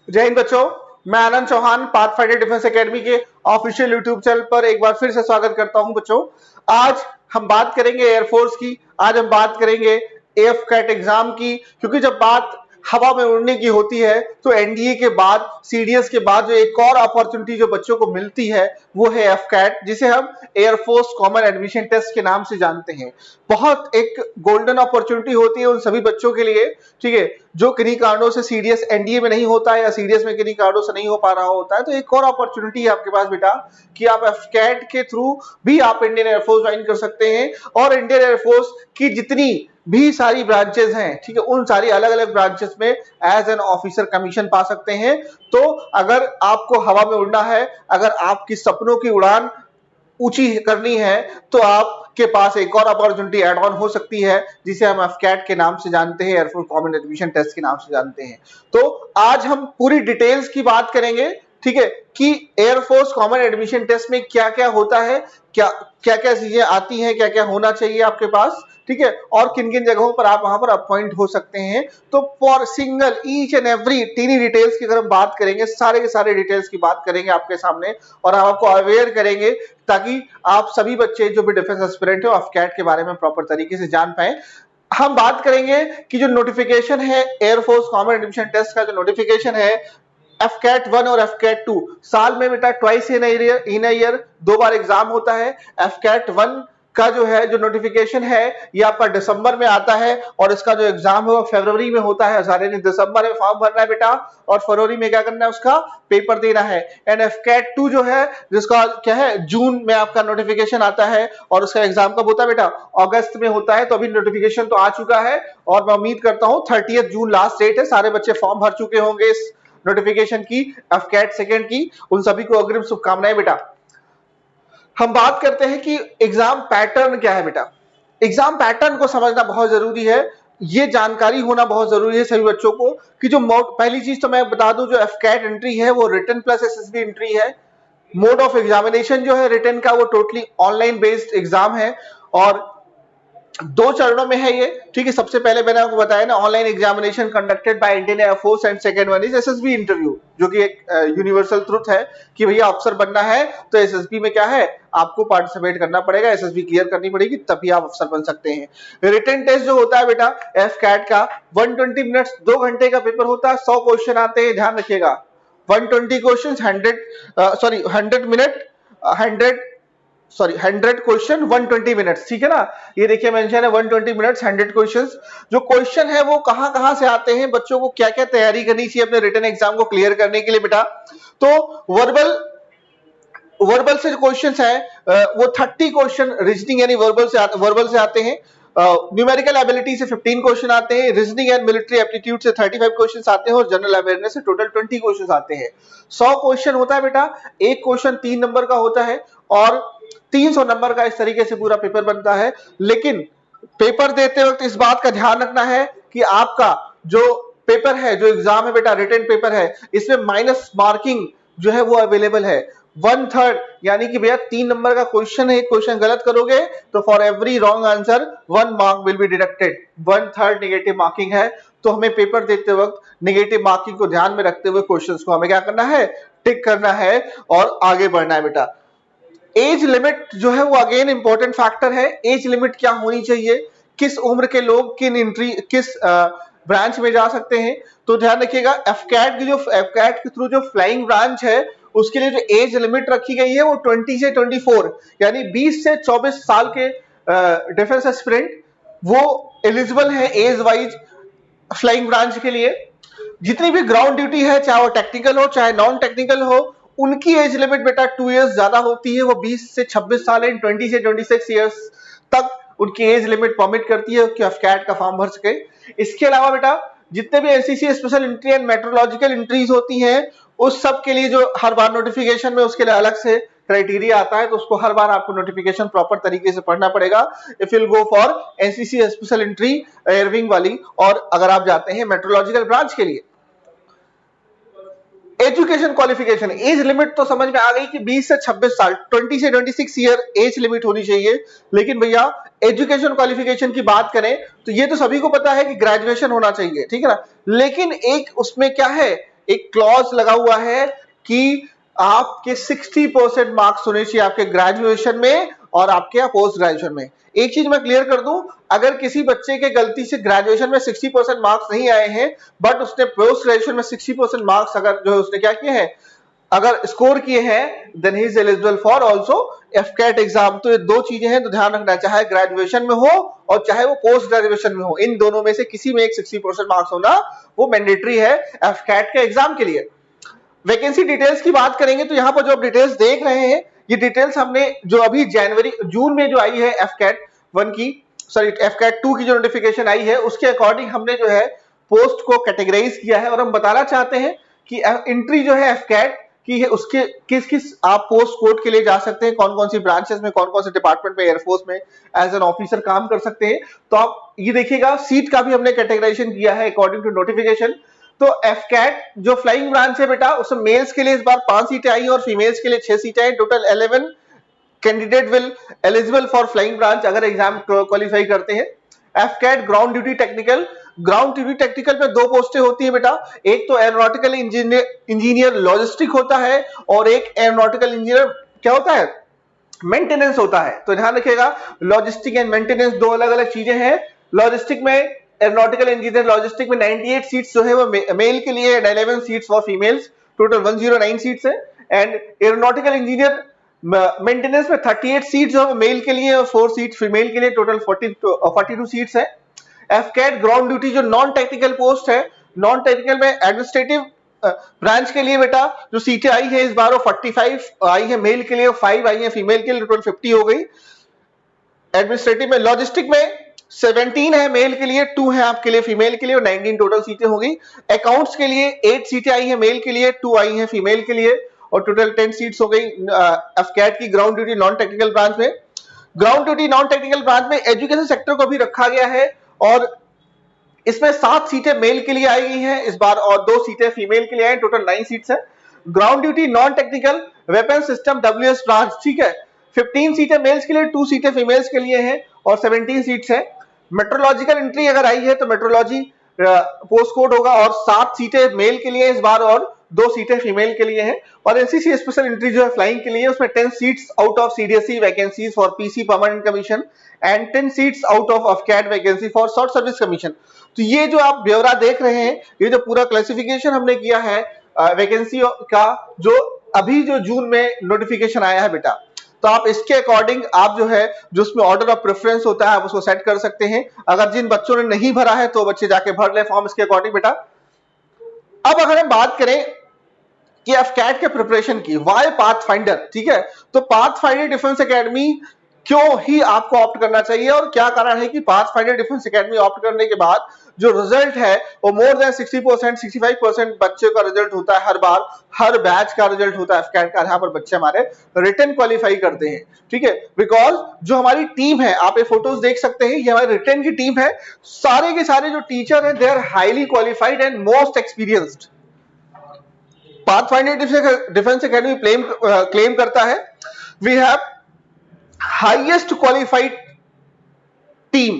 जय हिंद बच्चों, मैं आनंद चौहान पाथफाइंडर डिफेंस एकेडमी के ऑफिशियल यूट्यूब चैनल पर एक बार फिर से स्वागत करता हूं बच्चों। आज हम बात करेंगे एयरफोर्स की, आज हम बात करेंगे एफ कैट एग्जाम की, क्योंकि जब बात हवा में उड़ने की होती है तो एनडीए के बाद, सीडीएस के बाद जो एक और अपॉर्चुनिटी जो बच्चों को मिलती है वो है एफ कैट, जिसे हम एयरफोर्स कॉमन एडमिशन टेस्ट के नाम से जानते हैं। बहुत एक गोल्डन अपॉर्चुनिटी होती है उन सभी बच्चों के लिए, ठीक है, जो किन्हीं कारणों से सीडीएस एनडीए में नहीं होता है या सीडीएस में किन्हीं कारणों से नहीं हो पा रहा होता है, तो एक और अपॉर्चुनिटी है आपके पास बेटा कि आप एफ कैट के थ्रू भी आप इंडियन एयरफोर्स ज्वाइन कर सकते हैं। और इंडियन एयरफोर्स की जितनी भी सारी ब्रांचेस हैं, ठीक है, उन सारी अलग अलग ब्रांचेस में एज एन ऑफिसर कमीशन पा सकते हैं। तो अगर आपको हवा में उड़ना है, अगर आपकी सपनों की उड़ान ऊंची करनी है, तो आपके पास एक और अपॉर्चुनिटी एड ऑन हो सकती है, जिसे हम एफकैट के नाम से जानते हैं, एयरफोर्स कॉमन एडमिशन टेस्ट के नाम से जानते हैं। तो आज हम पूरी डिटेल्स की बात करेंगे, ठीक है, कि एयरफोर्स कॉमन एडमिशन टेस्ट में क्या क्या होता है, क्या क्या क्या चीजें आती हैं, क्या क्या होना चाहिए आपके पास, ठीक है, और किन किन जगहों पर आप वहां पर अपॉइंट हो सकते हैं। तो for single each and every tiny details की अगर हम बात करेंगे, सारे के सारे डिटेल्स की बात करेंगे आपके सामने, और हम आपको अवेयर करेंगे ताकि आप सभी बच्चे जो भी डिफेंस एस्पिरेंट है एफकैट के बारे में प्रॉपर तरीके से जान पाए। हम बात करेंगे कि जो नोटिफिकेशन है एयरफोर्स कॉमन एडमिशन टेस्ट का, जो नोटिफिकेशन है एफकैट 1 और एफकैट 2, साल में बेटा twice in year 2 bar exam होता है। एफकैट 1 का जो है, जो नोटिफिकेशन है, ये आपका दिसंबर में आता है, और इसका जो एग्जाम है वो फरवरी में होता है। सारे ने दिसंबर में फॉर्म भरना है बेटा, और फरवरी में क्या करना है, उसका पेपर देना है। एंड एफकैट 2 जो है, जिसका क्या है, जून में आपका नोटिफिकेशन आता है, और उसका एग्जाम कब होता है बेटा, अगस्त में होता है। तो अभी नोटिफिकेशन तो आ चुका है, और मैं उम्मीद करता हूं 30 जून लास्ट डेट है, सारे बच्चे फॉर्म भर चुके होंगे इस नोटिफिकेशन की, एफकैट सेकंड की। उन सभी को अग्रिम शुभकामनाएं बेटा। हम बात करते हैं कि एग्जाम पैटर्न क्या है बेटा। एग्जाम पैटर्न को समझना बहुत जरूरी है, ये जानकारी होना बहुत जरूरी है सभी बच्चों को कि जो पहली चीज तो मैं बता दूं, जो एफकैट एंट्री है वो रिटन प्लस एसएसबी एंट्री है। मोड ऑफ एग्जामिनेशन जो है रिटन का, वो टोटली ऑनलाइन बेस्ड एग्जाम है, और 2 चरणों में है ये, ठीक है। सबसे पहले मैंने आपको बताया ना, online examination conducted by Indian air force, and second one is SSB interview, जो कि एक यूनिवर्सल ट्रुथ है कि भैया अफसर बनना है तो एसएसबी में क्या है, आपको पार्टिसिपेट करना पड़ेगा, एसएसबी क्लियर करनी पड़ेगी, तभी आप अफसर बन सकते हैं। रिटन टेस्ट जो होता है बेटा एफकैट का, 120 मिनट्स, 2 घंटे का पेपर होता है, 100 क्वेश्चन आते हैं, ध्यान रखिएगा। 120 क्वेश्चन 100 मिनट 100 क्वेश्चन 120 मिनट्स, ठीक है ना। ये देखिए मेंशन है 120 मिनट्स 100 क्वेश्चंस। जो क्वेश्चन है वो कहां से आते हैं, बच्चों को क्या क्या तैयारी करनी चाहिए अपने रिटन एग्जाम को क्लियर करने के लिए बेटा। तो वर्बल से जो क्वेश्चंस है वो 30 क्वेश्चन रीजनिंग यानी वर्बल से आते हैं। न्यूमेरिकल एबिलिटी से 15 क्वेश्चन आते हैं, रीजनिंग एंड मिलिट्री एप्टीट्यूड से 35 क्वेश्चन आते हैं, और जनरल अवेयरनेस से टोटल 20 क्वेश्चन आते हैं। 100 क्वेश्चन होता है बेटा, एक क्वेश्चन 3 नंबर का होता है, और 300 नंबर का इस तरीके से पूरा पेपर बनता है। लेकिन पेपर देते वक्त इस बात का ध्यान रखना है कि आपका जो पेपर है, जो एग्जाम है बेटा, रिटन पेपर है, इसमें माइनस मार्किंग जो है वो अवेलेबल है 1/3, यानी कि भैया 3 नंबर का क्वेश्चन है, एक क्वेश्चन गलत करोगे तो for every wrong answer 1 mark will be deducted, 1/3 negative marking है। तो हमें पेपर देते वक्त नेगेटिव मार्किंग को ध्यान में रखते हुए क्वेश्चंस को हमें क्या करना है, टिक करना है और आगे बढ़ना है बेटा। एज लिमिट जो है वो अगेन इंपॉर्टेंट फैक्टर है। एज लिमिट क्या होनी चाहिए, किस उम्र के लोग किस ब्रांच में जा सकते हैं, तो ध्यान रखिएगा एफकैट के थ्रू जो फ्लाइंग ब्रांच है, उसके लिए जो एज लिमिट रखी गई है वो 20 से 24, यानी 20 से 24 साल के डिफेंस एस्पिरेंट वो एलिजिबल है एज वाइज फ्लाइंग ब्रांच के लिए। जितनी भी ग्राउंड ड्यूटी है, चाहे वो टेक्निकल हो चाहे नॉन टेक्निकल हो, उनकी एज लिमिट बेटा 2 इयर्स ज्यादा होती है, वो 20 से 26 साल है, 20 से 26 इयर्स तक उनकी एज लिमिट परमिट करती है कि एफकैट का फॉर्म भर सके। इसके अलावा बेटा जितने भी NCC special entry and meteorological entries होती हैं, उस सब के लिए जो हर बार नोटिफिकेशन में उसके लिए अलग से क्राइटेरिया आता है, तो उसको हर बार आपको नोटिफिकेशन प्रॉपर तरीके से पढ़ना पड़ेगा if you go for NCC special entry air wing वाली, और अगर आप जाते हैं मेट्रोलॉजिकल ब्रांच के लिए। एजुकेशन क्वालिफिकेशन, एज लिमिट तो समझ में आ गई कि 20 से 26 साल, 20 से 26 ईयर एज लिमिट होनी चाहिए। लेकिन भैया एजुकेशन क्वालिफिकेशन की बात करें तो ये तो सभी को पता है कि ग्रेजुएशन होना चाहिए, ठीक है ना। लेकिन एक उसमें क्या है एक क्लॉज लगा हुआ है कि आपके 60% मार्क्स होने चाहिए आपके ग्रेजुएशन में और आपके पोस्ट ग्रेजुएशन में। एक चीज मैं क्लियर कर दूं, अगर किसी बच्चे के गलती से ग्रेजुएशन में 60% मार्क्स नहीं आए हैं बट उसने पोस्ट ग्रेजुएशन में 60% मार्क्स अगर जो है उसने क्या किए हैं, अगर स्कोर किए हैं, then he is eligible for also AFCAT exam. तो ये दो चीजें हैं तो ध्यान रखना, चाहे ग्रेजुएशन में हो और चाहे वो पोस्ट ग्रेजुएशन में हो, इन दोनों में से किसी में एक 60% मार्क्स होना वो मैंडेटरी है एफकेट के एग्जाम के लिए। वैकेंसी डिटेल्स की बात करेंगे तो यहाँ पर जो आप डिटेल्स देख रहे हैं, ये डिटेल्स हमने जो अभी जून में जो आई है एफकेट 1 की, सॉरी एफकेट 2 की जो नोटिफिकेशन आई है उसके अकॉर्डिंग हमने जो है पोस्ट को कैटेगराइज किया है और हम बताना चाहते हैं कि एंट्री जो है एफकेट की है उसके किस किस आप पोस्ट कोड के लिए जा सकते हैं, कौन कौन सी ब्रांचेस में, कौन कौन से डिपार्टमेंट में एयरफोर्स में एज एन ऑफिसर काम कर सकते हैं। तो आप ये देखिएगा सीट का भी हमने कैटेगराइजेशन किया है अकॉर्डिंग टू नोटिफिकेशन। तो एफकेट जो फ्लाइंग ब्रांच है बेटा, उसमें मेल्स के लिए इस बार 5 सीटें आई और फीमेल्स के लिए 6 सीटें आई। Total 11 candidate will eligible for flying branch अगर एग्जाम क्वालिफाई करते हैं। AFCAT ground duty technical, ground duty technical में 2 पोस्टें होती है बेटा, एक तो एरोनॉटिकल इंजीनियर लॉजिस्टिक होता है और एक एरोनॉटिकल इंजीनियर क्या होता है, मेंटेनेंस होता है। तो ध्यान रखिएगा लॉजिस्टिक एंड मेंटेनेंस दो अलग अलग चीजें हैं। लॉजिस्टिक में एरोनॉटिकल इंजीनियर लॉजिस्टिक में 98 सीट्स जो है वो मेल के लिए and 11 seats for females, total 109 seats है। एंड एरोनॉटिकल इंजीनियर मेंटेनेंस में 38 सीट्स जो है मेल के लिए और 4 सीट फीमेल के लिए, टोटल 42 सीट्स है। एफकेट ग्राउंड ड्यूटी जो नॉन टेक्निकल पोस्ट है, नॉन टेक्निकल में एडमिनिस्ट्रेटिव ब्रांच के लिए बेटा जो सीटें आई है इस बार वो 45 आई है मेल के लिए, 5 आई है फीमेल के लिए, टोटल 50 हो गई। एडमिनिस्ट्रेटिव में लॉजिस्टिक में 17 है मेल के लिए, 2 है आपके लिए फीमेल के लिए और 19 टोटल सीटें हो गई। अकाउंट्स के लिए 8 सीटें आई है मेल के लिए, 2 आई है फीमेल के लिए और टोटल 10 सीट्स हो गई एफकेट की ground duty non technical branch में। Ground duty non technical branch में एजुकेशन सेक्टर को भी रखा गया है और इसमें 7 सीटें मेल के लिए आई गई हैं इस बार और 2 सीटें फीमेल के लिए आई, टोटल 9 सीट्स है। Ground duty non technical weapon system WS branch, ठीक है, 15 सीटें मेल्स के लिए, 2 सीटें फीमेल्स के लिए हैं और 17 सीट्स है। मेट्रोलॉजिकल एंट्री अगर आई है तो मेट्रोलॉजी पोस्ट कोड होगा और 7 सीटें मेल के लिए इस बार और 2 सीटें फीमेल के लिए हैं। और एनसीसी स्पेशल एंट्री जो है फ्लाइंग के लिए उसमें 10 seats out of CDSE vacancies for PC permanent commission and 10 seats out of AFCAT vacancy for short service commission. तो ये जो आप ब्यौरा देख रहे हैं, ये जो पूरा क्लासिफिकेशन हमने किया है वैकेंसी का, जो अभी जो जून में नोटिफिकेशन आया है बेटा, तो आप इसके अकॉर्डिंग आप जो है जो उसमें ऑर्डर ऑफ प्रेफरेंस होता है आप उसको सेट कर सकते हैं। अगर जिन बच्चों ने नहीं भरा है तो बच्चे जाके भर ले फॉर्म इसके अकॉर्डिंग बेटा। अब अगर हम बात करें कि एफकेट के प्रिपरेशन की, वाई पाथ फाइंडर, ठीक है, तो पाथ फाइंडर डिफेंस एकेडमी क्यों ही आपको ऑप्ट करना चाहिए और क्या कारण है कि path finder defence academy opt करने के बाद जो रिजल्ट है वो मोर देन 60% 65% बच्चे का रिजल्ट होता है हर बार, हर बैच का रिजल्ट होता है एफकेट का, यहाँ पर बच्चे हमारे रिटन क्वालिफाई करते हैं, ठीक है। बिकॉज जो हमारी टीम है, आप ये फोटोज देख सकते हैं, ये हमारी रिटन की टीम है, सारे के सारे जो टीचर हैं they are highly qualified and most experienced. Pathfinder Defence Academy claim करता है we have highest qualified team,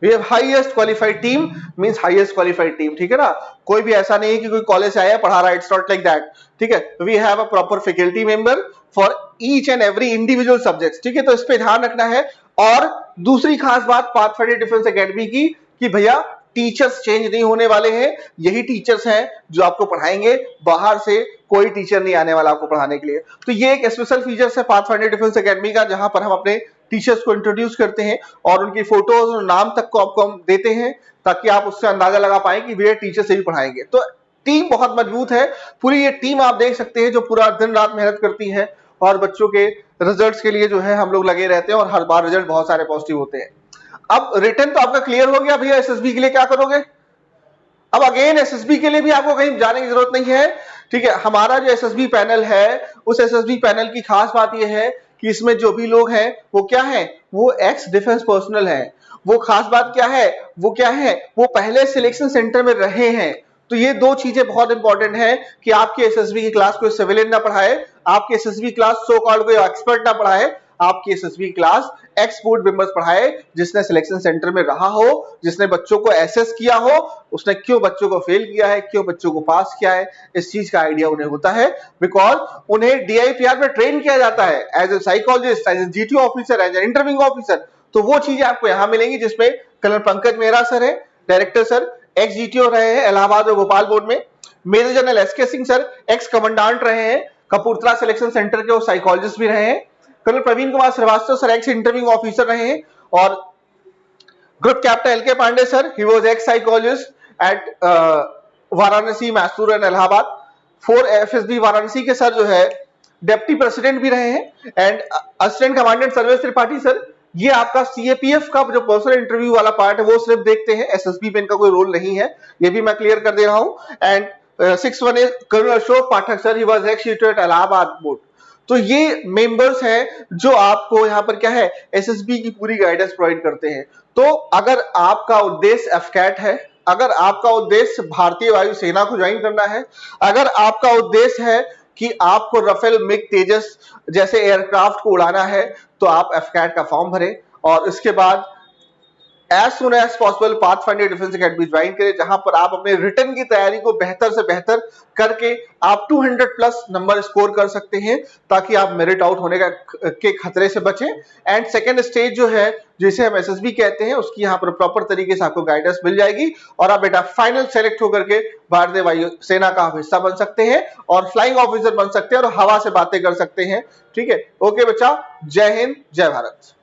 we have highest qualified team means highest qualified team, ठीक है ना। कोई भी ऐसा नहीं है कि कोई कॉलेज से आया पढ़ा रहा है, इट्स नॉट लाइक दैट, ठीक है। We have a proper faculty member for each and every individual subjects, ठीक है, तो इस पे ध्यान रखना है। और दूसरी खास बात पाथफाइंडर डिफेंस एकेडमी की कि भैया टीचर्स चेंज नहीं होने वाले हैं, यही टीचर्स हैं जो आपको पढ़ाएंगे, बाहर से कोई टीचर नहीं आने वाला आपको पढ़ाने के लिए। तो ये एक स्पेशल फीचर्स है पाथफाइंडर डिफेंस एकेडमी का, जहां पर हम अपने टीचर्स को इंट्रोड्यूस करते हैं और उनकी फोटोज और नाम तक को आपको हम देते हैं ताकि आप उससे अंदाजा लगा पाए कि वे टीचर से भी पढ़ाएंगे। तो टीम बहुत मजबूत है, पूरी ये टीम आप देख सकते हैं जो पूरा दिन रात मेहनत करती है और बच्चों के रिजल्ट्स के लिए जो है हम लोग लगे रहते हैं और हर बार रिजल्ट बहुत सारे पॉजिटिव होते हैं। अब रिटर्न तो आपका क्लियर हो गया, भैया एसएसबी के लिए क्या करोगे। अब अगेन एसएसबी के लिए भी आपको कहीं जाने की जरूरत नहीं है, ठीक है। हमारा जो एसएसबी पैनल है, उस एसएसबी पैनल की खास बात यह है कि इसमें जो भी लोग हैं वो क्या है, वो एक्स डिफेंस पर्सनल है। वो खास बात क्या है, वो पहले सिलेक्शन सेंटर में रहे हैं। तो ये दो चीजें बहुत इंपॉर्टेंट है कि आपके एसएसबी की क्लास कोई सिविलियन ना पढ़ाए, आपके एसएसबी क्लास सो कॉल्ड कोई एक्सपर्ट ना पढ़ाए, आपकी SSB class x board members पढ़ाए, जिसने सिलेक्शन सेंटर में रहा हो, जिसने बच्चों को एसेस किया हो, उसने क्यों बच्चों को फेल किया है, क्यों बच्चों को पास किया है, इस चीज का आइडिया उन्हें होता है। बिकॉज उन्हें डीआईपीआर में ट्रेन किया जाता है as a psychologist, as a GTO officer, as a interviewing officer. तो वो चीजें आपको यहां मिलेंगी, जिसमें कर्नल पंकज मेहरा सर है, डायरेक्टर सर, एक्स जीटीओ रहे हैं इलाहाबाद और भोपाल बोर्ड में। Major general SK Singh sir ex commandant रहे हैं कपूरथला सिलेक्शन सेंटर के, और साइकोलॉजिस्ट भी रहे हैं। Colonel Praveen Kumar Srivastava sir ex interviewing officer रहे हैं। और group captain L K Pandey sir, he was ex psychologist at Varanasi, Mysore and Allahabad. 4 FSB Varanasi के सर जो है डिप्टी प्रेसिडेंट भी रहे हैं। And assistant commandant Sarvesh Tripathi sir, ये आपका सीएपीएफ का जो पर्सनल इंटरव्यू वाला पार्ट है वो सिर्फ देखते हैं, एसएसबी में इनका कोई रोल नहीं है, ये भी मैं क्लियर कर दे रहा हूं। And 6 colonel Ashok Pathak sir, he was ex at Allahabad board. तो ये मेंबर्स हैं जो आपको यहाँ पर क्या है, एसएसबी की पूरी गाइडेंस प्रोवाइड करते हैं। तो अगर आपका उद्देश्य एफकैट है, अगर आपका उद्देश्य भारतीय वायुसेना को ज्वाइन करना है, अगर आपका उद्देश्य है कि आपको राफेल मिग तेजस जैसे एयरक्राफ्ट को उड़ाना है, तो आप एफकैट का फॉर्म भरें और इसके बाद as soon as possible Pathfinder Defence Academy join करें, जहां पर आप अपने रिटर्न की तैयारी को बेहतर से बेहतर करके आप 200 प्लस नंबर स्कोर कर सकते हैं, ताकि आप मेरिट आउट होने के खतरे से बचें। एंड सेकेंड स्टेज जो है, जिसे हम एसएसबी कहते हैं, उसकी यहाँ पर प्रॉपर तरीके से आपको गाइडेंस मिल जाएगी और आप बेटा फाइनल सेलेक्ट होकर के भारतीय वायुसेना का हिस्सा बन सकते हैं और फ्लाइंग ऑफिसर बन सकते हैं और हवा से बातें कर सकते हैं। ठीक है, ओके बच्चा, जय हिंद, जय भारत।